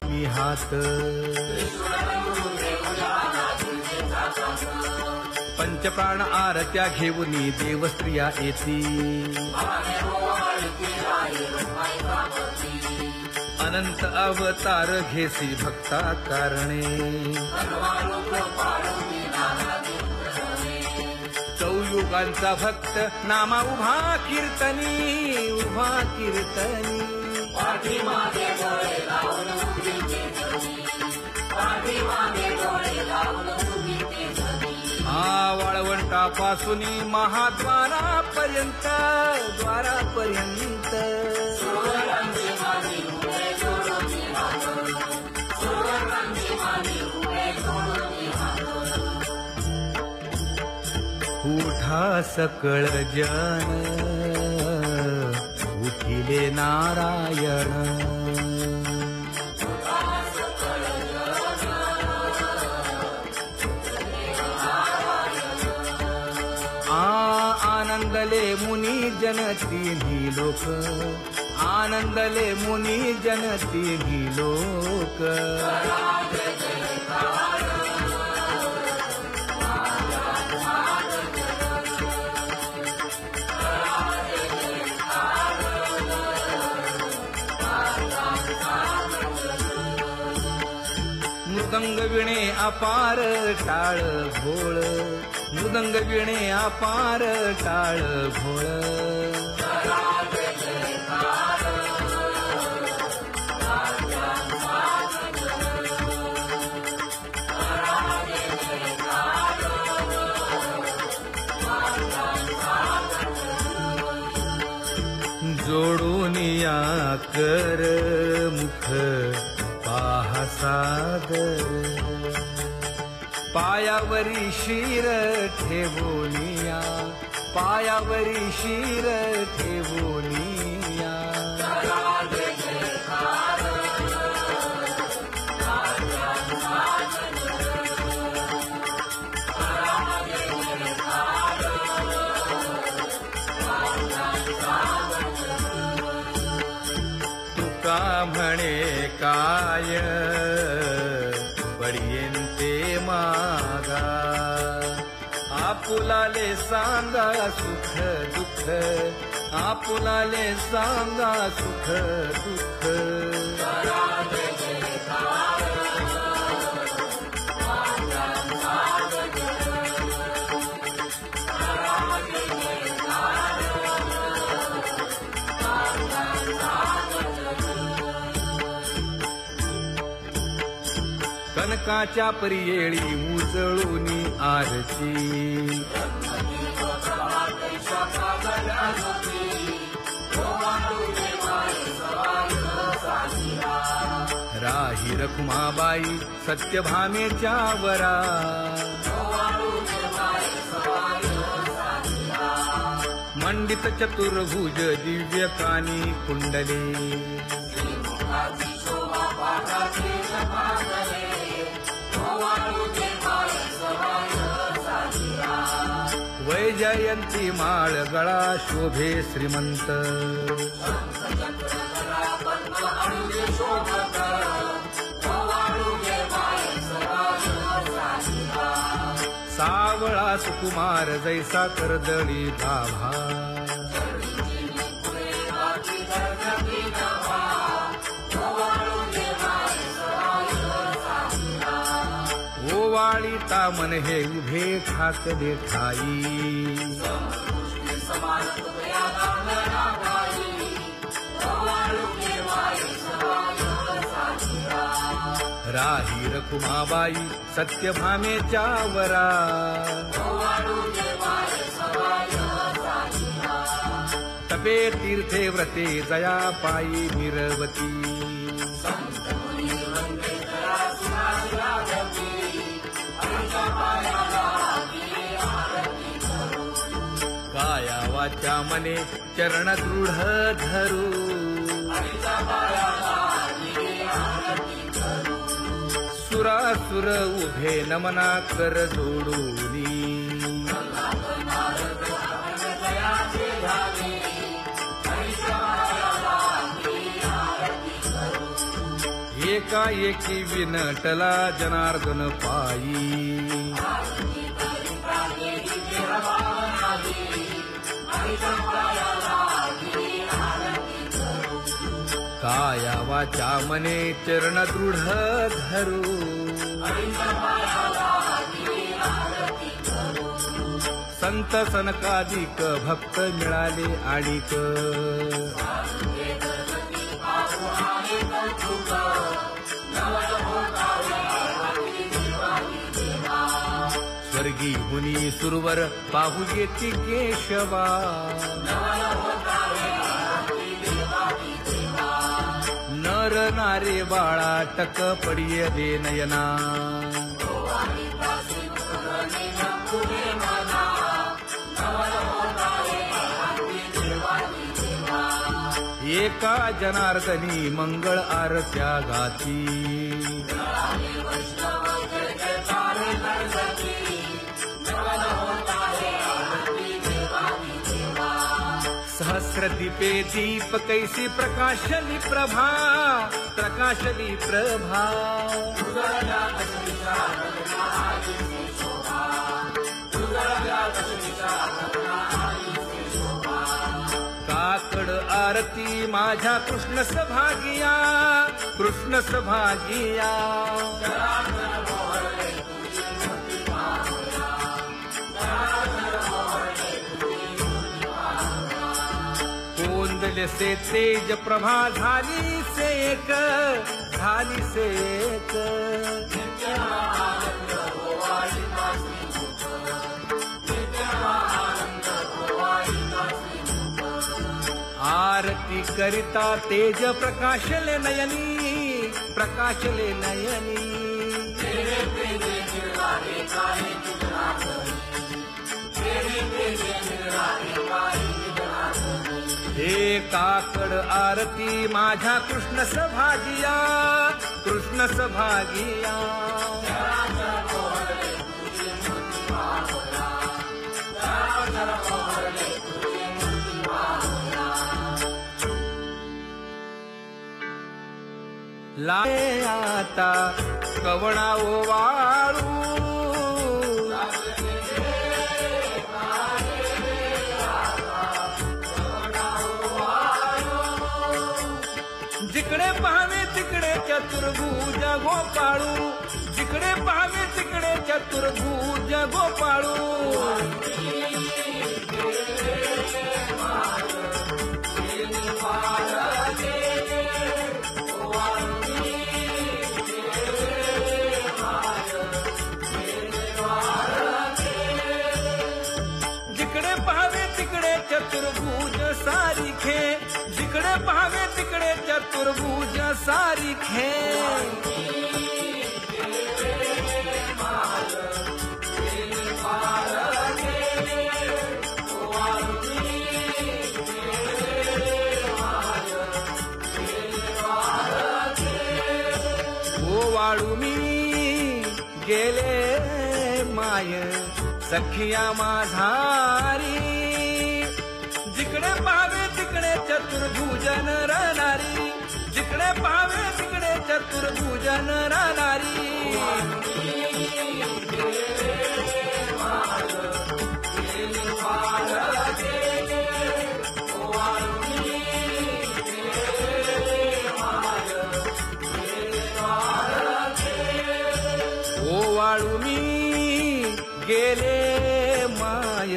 मी हात पंचप्राण आरत्या घेऊनी देवस्त्रिया येती अनंत अवतार घेसी भक्ता कारणे चौयुगांचा भक्त नामा उभा कीर्तनी वाळवंटापासून महाद्वारापर्यंत उठा सकळ जन उठिले नारायण आनंदले मुनी जन तिन्ही लोक आनंदले मुनी जन तिन्ही लोक मृदंग विणे अपार टाळ भोळ मृदंग विणे अपार टाळ भोळ जोडून या कर मुख पाहा सागर पायावरी शिर ठेवोनिया पायावरी शिर ठेवोनिया तुका म्हणे काय पडियेंते मागा आपुलाले सांगा सुख दुःख आपुलाले सांगा सुख दुःख कनकाच्या परियेळी उजळूनी आरती राही रखुमाबाई सत्यभामेच्या वरा मंडित चतुर्भुज दिव्य कानी कुंडले वैजयंती माळ गळा शोभे श्रीमंत सावळा सुकुमार जैसा कर्दळी गाभा ओवाळी तामन हे उभे ठाकले ठाई राही रखुमाबाई सत्यभामेच्या वरा तपे तीर्थे व्रते जया पायी मिरवती काया वाचा मने चरण दृढ धरू सुरासुर उभे नमना कर जोडूनी एकाएकी विनटला जनार्दन पायी काया वाचा मने चरण दृढ धरू संत सनकादिक भक्त मिळाले आणिक स्वर्गी हुनी सुरवर पाहू येती केशवा नर नारे बाळा टक पडिये दे नयना एका जनार्दनी मंगळ आरत्या गाती सहस्र दीपे दीप कैसी प्रकाशली प्रभा प्रकाशली प्रभा काकड आरती माझ्या कृष्ण सभागिया कृष्ण सभागिया कोंदले से तेज प्रभा झाली से एक झाली से एक आरती करिता तेज प्रकाशले नयनी प्रकाशले नयनी हे काकड आरती माझ्या कृष्ण सभागिया कृष्ण सभागिया लाये आता कवणा ओवाळू जिकडे पाहावे तिकडे चतुर्भुज गोपाळू जिकडे पाहावे तिकडे चतुर्भुज गोपाळू जिकडे पाहावे तिकडे चतुर्भुज सारिखे जिकडे पाहावे तिकडे चतुर्भुज सारिखे ओवाळू मी गेले माय सखिया माझारी जिकडे पाहावे तिकडे चतुर्भुज नरनारी जिकडे पाहावे तिकडे चतुर्भुज नरनारी ओवाळू मी गेले माय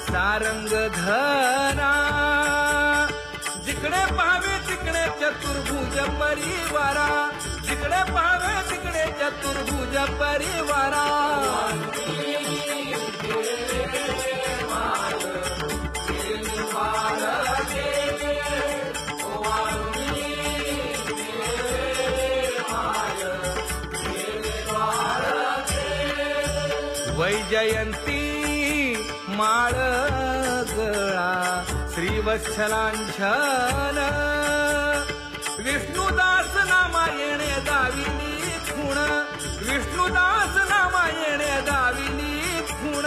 सारंग धना जिकडे पाहावे तिकडे चतुर्भुज परिवारा जिकडे पाहावे तिकडे चतुर्भुज परिवारा वैजयंती माळ गळा श्रीवत्सलांछन विष्णुदास नामायणे दाविली खूण विष्णुदास नामायणे दाविली खूण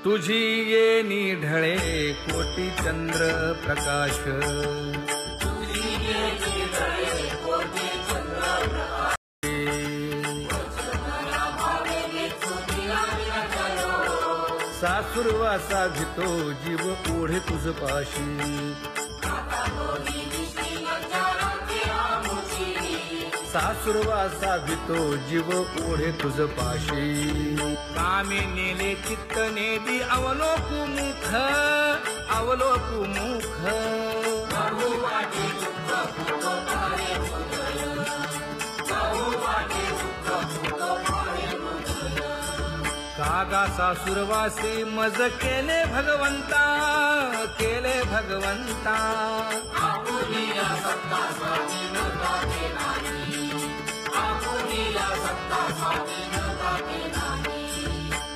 तुझी येणी ढळे कोटी चंद्र प्रकाश सासुरवासा भितो जीव ओढे तुझ पाशी सासुरवासा भितो जीव ओढे तुझ पाशी कामे नेले चित्त नेदी अवलोकु मुख अवलोकु मुख कागा सासुरवासी मज केले भगवंता केले भगवंता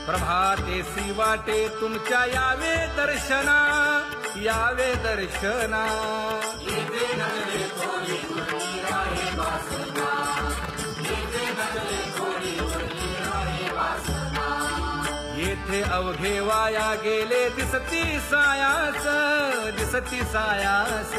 प्रभाते सी वाटे तुमच्या यावे दर्शना यावे दर्शना येथे अवघे वाया गेले दिसती सायास दिसती सायास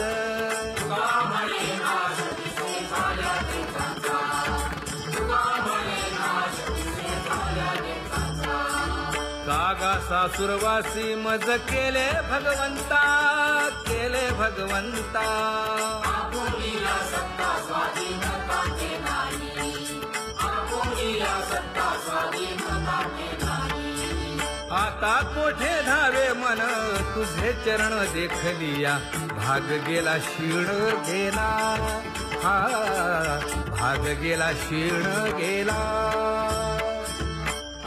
कागा सासुरवासी मज केले भगवंता केले भगवंता आता कोठे धावे मन तुझे चरण देखलिया भाग गेला क्षीण गेला हा भाग गेला क्षीण गेला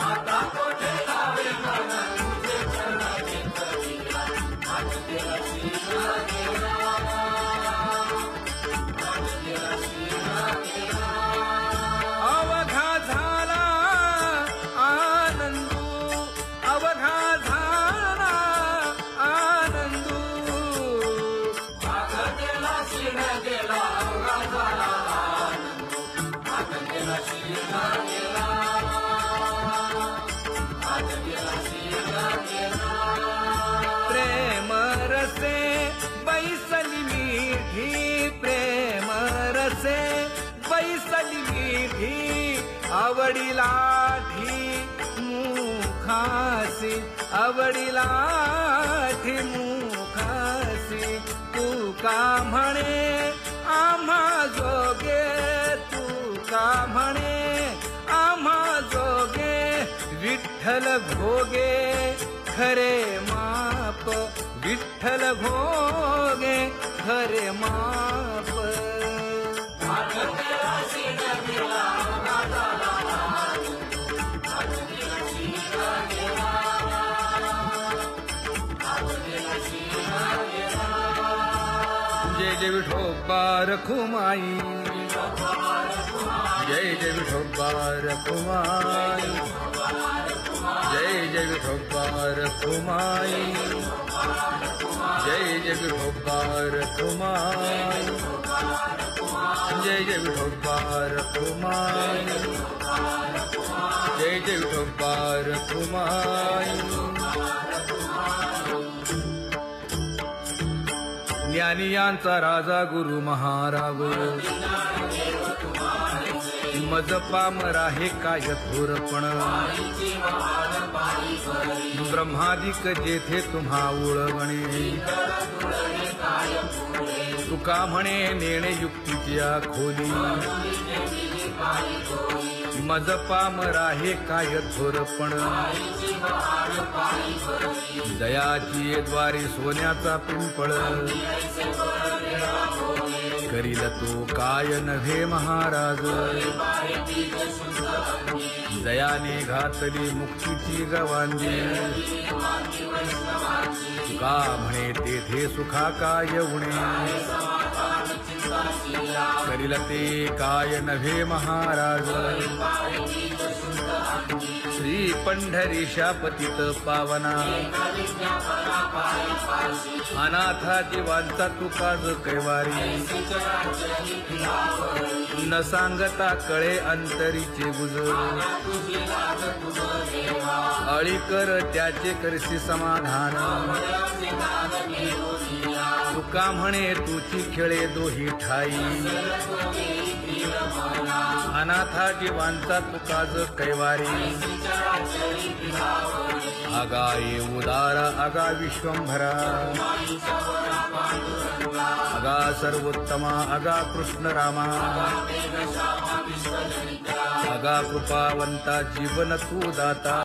आता कोठे धावे मन तुझे चरण देखलिया भाग गेला क्षीण गेला भाग गेला क्षीण गेला अवघा झाला आनंद अवघा झाला आनंदू भाग गेला क्षीण गेला अवघा झाला आनंदू भाग गेला क्षीण गेला भाग गेला क्षीण गेला प्रेम रसे बैसली मीठी प्रेम रसे बैसली मीठी आवडीला मुखासी आवडीला मुखासी तू का म्हणे आम्हा जोगे तू का म्हणे आम्हा जोगे विठ्ठल भोगे खरे माप विठ्ठल भोगे खरे माप जय जय विठोबा रखुमाई जय जय विठोबा रखुमाई जय जय विठोबा रखुमाई जय जय विठोबा रखुमाई जय जय विठोबा रखुमाई जय जय विठोबा रखुमाई ज्ञानियांचा राजा गुरु महाराज मज पामरा हे काय थोरपण ब्रह्मादिक जेथे तुम्हा उळवणे तुका म्हणे नेणे युक्तीच्या खोली मज पामरा हे काय थोरपण दयाची द्वारे सोन्याचा पिंपळ करील तो काय नव्हे महाराज दयाने घातली मुक्तीची गवांदी का म्हणे तेथे सुखा काय उणे करील ते काय नव्हे महाराज श्री पंढरीशा पतित पावना अनाथा जीवांचा तुकाज कैवारी न सांगता कळे अंतरीचे गुज अळी कर त्याचे करसी समाधान तुका म्हणे तुची खेळे दोही ठाई अनाथा जीवांचा तुकाज कैवारी आगा ये उदारा आगा विश्वंभरा आगा सर्वोत्तमा आगा कृष्ण रामा आगा कृपावंता जीवन तू दाता